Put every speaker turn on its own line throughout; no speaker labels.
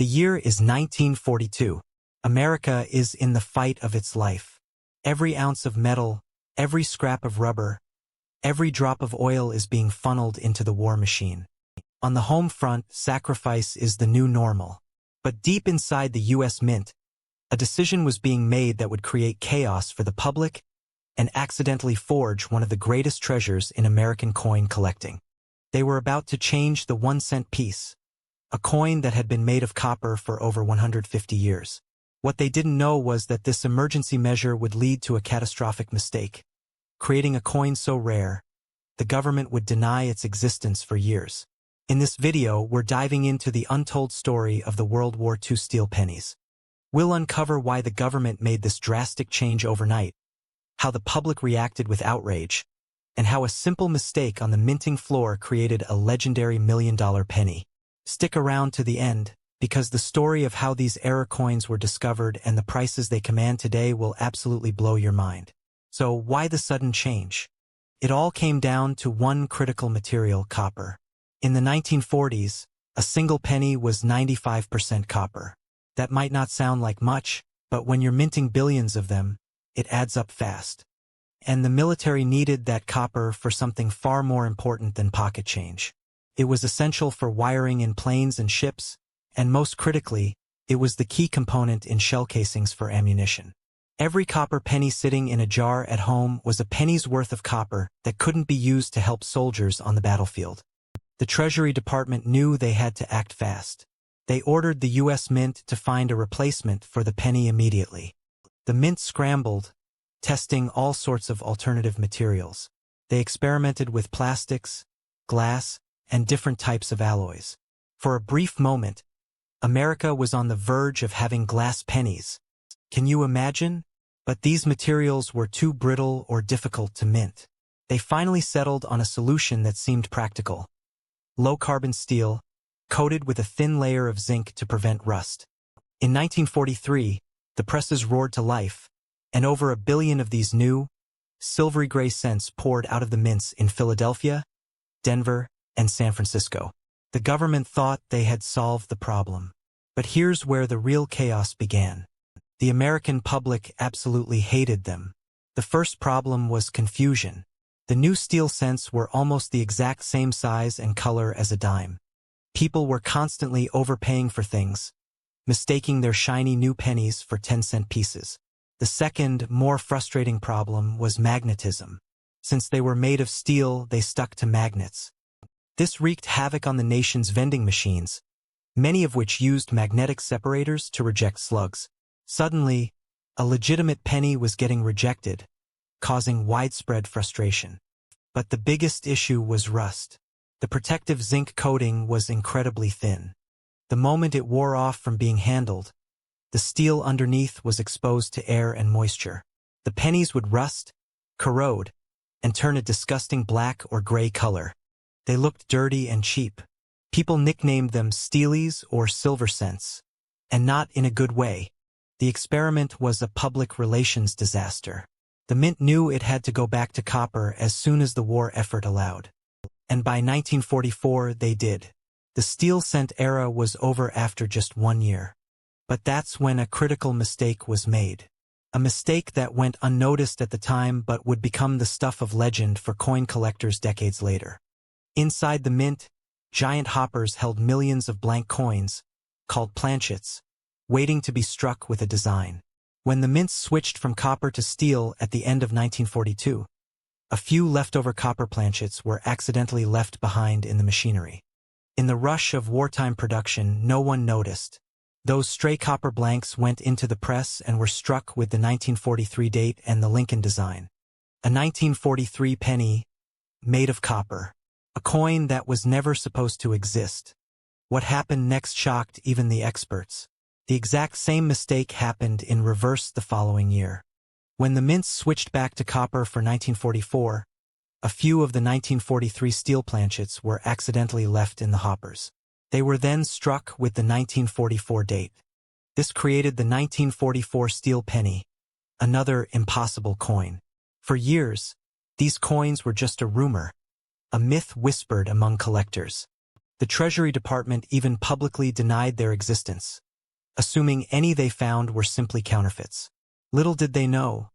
The year is 1942. America is in the fight of its life. Every ounce of metal, every scrap of rubber, every drop of oil is being funneled into the war machine. On the home front, sacrifice is the new normal. But deep inside the U.S. Mint, a decision was being made that would create chaos for the public and accidentally forge one of the greatest treasures in American coin collecting. They were about to change the 1-cent piece, a coin that had been made of copper for over 150 years. What they didn't know was that this emergency measure would lead to a catastrophic mistake. Creating a coin so rare, the government would deny its existence for years. In this video, we're diving into the untold story of the World War II steel pennies. We'll uncover why the government made this drastic change overnight, how the public reacted with outrage, and how a simple mistake on the minting floor created a legendary $1,000,000 penny. Stick around to the end, because the story of how these error coins were discovered and the prices they command today will absolutely blow your mind. So why the sudden change? It all came down to one critical material, copper. In the 1940s, a single penny was 95% copper. That might not sound like much, but when you're minting billions of them, it adds up fast. And the military needed that copper for something far more important than pocket change. It was essential for wiring in planes and ships, and most critically, it was the key component in shell casings for ammunition. Every copper penny sitting in a jar at home was a penny's worth of copper that couldn't be used to help soldiers on the battlefield. The Treasury Department knew they had to act fast. They ordered the U.S. Mint to find a replacement for the penny immediately. The Mint scrambled, testing all sorts of alternative materials. They experimented with plastics, glass, and different types of alloys. For a brief moment, America was on the verge of having glass pennies. Can you imagine? But these materials were too brittle or difficult to mint. They finally settled on a solution that seemed practical. Low-carbon steel, coated with a thin layer of zinc to prevent rust. In 1943, the presses roared to life, and over 1 billion of these new, silvery gray cents poured out of the mints in Philadelphia, Denver, and San Francisco. The government thought they had solved the problem. But here's where the real chaos began. The American public absolutely hated them. The first problem was confusion. The new steel cents were almost the exact same size and color as a dime. People were constantly overpaying for things, mistaking their shiny new pennies for 10-cent pieces. The second, more frustrating problem was magnetism. Since they were made of steel, they stuck to magnets. This wreaked havoc on the nation's vending machines, many of which used magnetic separators to reject slugs. Suddenly, a legitimate penny was getting rejected, causing widespread frustration. But the biggest issue was rust. The protective zinc coating was incredibly thin. The moment it wore off from being handled, the steel underneath was exposed to air and moisture. The pennies would rust, corrode, and turn a disgusting black or gray color. They looked dirty and cheap. People nicknamed them steelies or silver cents, and not in a good way. The experiment was a public relations disaster. The Mint knew it had to go back to copper as soon as the war effort allowed. And by 1944, they did. The steel cent era was over after just 1 year. But that's when a critical mistake was made. A mistake that went unnoticed at the time but would become the stuff of legend for coin collectors decades later. Inside the Mint, giant hoppers held millions of blank coins, called planchets, waiting to be struck with a design. When the mints switched from copper to steel at the end of 1942, a few leftover copper planchets were accidentally left behind in the machinery. In the rush of wartime production, no one noticed. Those stray copper blanks went into the press and were struck with the 1943 date and the Lincoln design. A 1943 penny, made of copper. A coin that was never supposed to exist. What happened next shocked even the experts. The exact same mistake happened in reverse the following year. When the mints switched back to copper for 1944, a few of the 1943 steel planchets were accidentally left in the hoppers. They were then struck with the 1944 date. This created the 1944 steel penny, another impossible coin. For years, these coins were just a rumor, a myth whispered among collectors. The Treasury Department even publicly denied their existence, assuming any they found were simply counterfeits. Little did they know,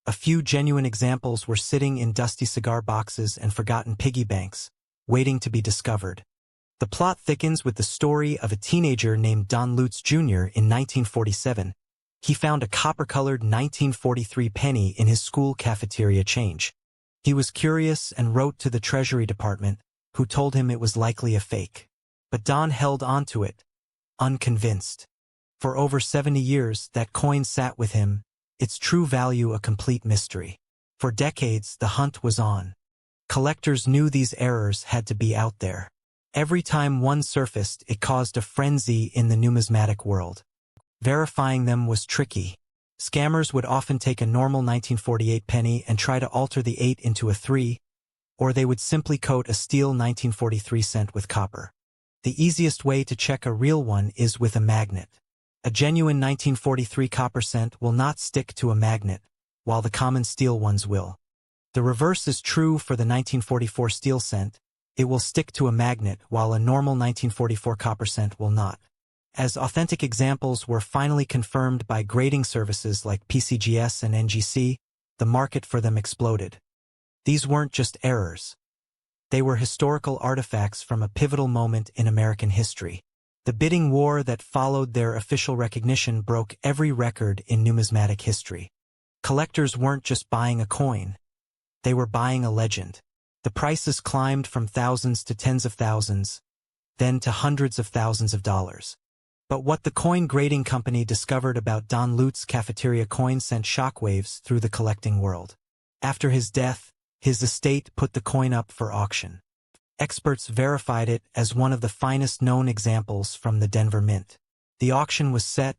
a few genuine examples were sitting in dusty cigar boxes and forgotten piggy banks, waiting to be discovered. The plot thickens with the story of a teenager named Don Lutz Jr. in 1947. He found a copper-colored 1943 penny in his school cafeteria change. He was curious and wrote to the Treasury Department, who told him it was likely a fake. But Don held on to it, unconvinced. For over 70 years, that coin sat with him, its true value a complete mystery. For decades, the hunt was on. Collectors knew these errors had to be out there. Every time one surfaced, it caused a frenzy in the numismatic world. Verifying them was tricky. Scammers would often take a normal 1948 penny and try to alter the 8 into a 3, or they would simply coat a steel 1943 cent with copper. The easiest way to check a real one is with a magnet. A genuine 1943 copper cent will not stick to a magnet, while the common steel ones will. The reverse is true for the 1944 steel cent. It will stick to a magnet, while a normal 1944 copper cent will not. As authentic examples were finally confirmed by grading services like PCGS and NGC, the market for them exploded. These weren't just errors. They were historical artifacts from a pivotal moment in American history. The bidding war that followed their official recognition broke every record in numismatic history. Collectors weren't just buying a coin. They were buying a legend. The prices climbed from thousands to tens of thousands, then to hundreds of thousands of dollars. But what the coin grading company discovered about Don Lutz's cafeteria coin sent shockwaves through the collecting world. After his death, his estate put the coin up for auction. Experts verified it as one of the finest known examples from the Denver Mint. The auction was set,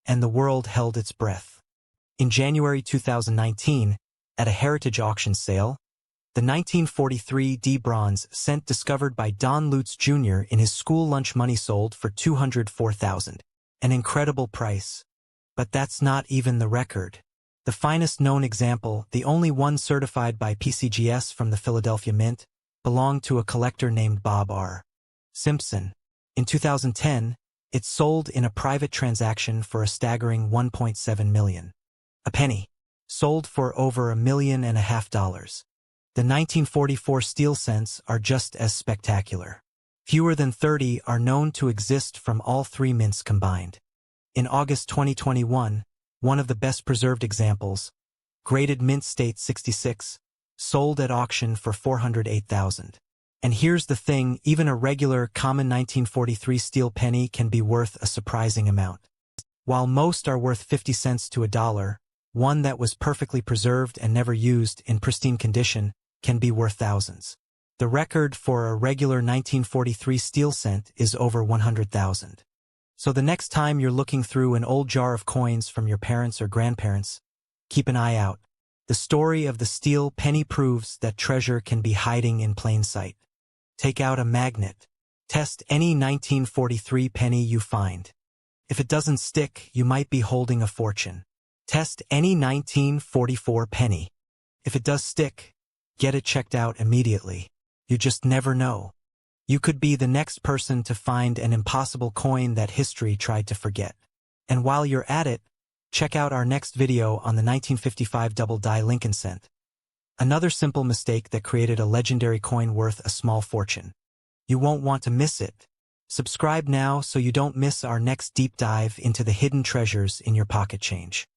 and the world held its breath. In January 2019, at a heritage auction sale, the 1943 D bronze cent discovered by Don Lutz Jr. in his school lunch money sold for $204,000. An incredible price. But that's not even the record. The finest known example, the only one certified by PCGS from the Philadelphia Mint, belonged to a collector named Bob R. Simpson. In 2010, it sold in a private transaction for a staggering $1.7 million. A penny. Sold for over $1.5 million. The 1944 steel cents are just as spectacular. Fewer than 30 are known to exist from all three mints combined. In August 2021, one of the best preserved examples, graded Mint State 66, sold at auction for $408,000. And here's the thing, even a regular common 1943 steel penny can be worth a surprising amount. While most are worth 50 cents to $1, one that was perfectly preserved and never used in pristine condition can be worth thousands. The record for a regular 1943 steel cent is over 100,000. So the next time you're looking through an old jar of coins from your parents or grandparents, keep an eye out. The story of the steel penny proves that treasure can be hiding in plain sight. Take out a magnet. Test any 1943 penny you find. If it doesn't stick, you might be holding a fortune. Test any 1944 penny. If it does stick, get it checked out immediately. You just never know. You could be the next person to find an impossible coin that history tried to forget. And while you're at it, check out our next video on the 1955 double-die Lincoln cent. Another simple mistake that created a legendary coin worth a small fortune. You won't want to miss it. Subscribe now so you don't miss our next deep dive into the hidden treasures in your pocket change.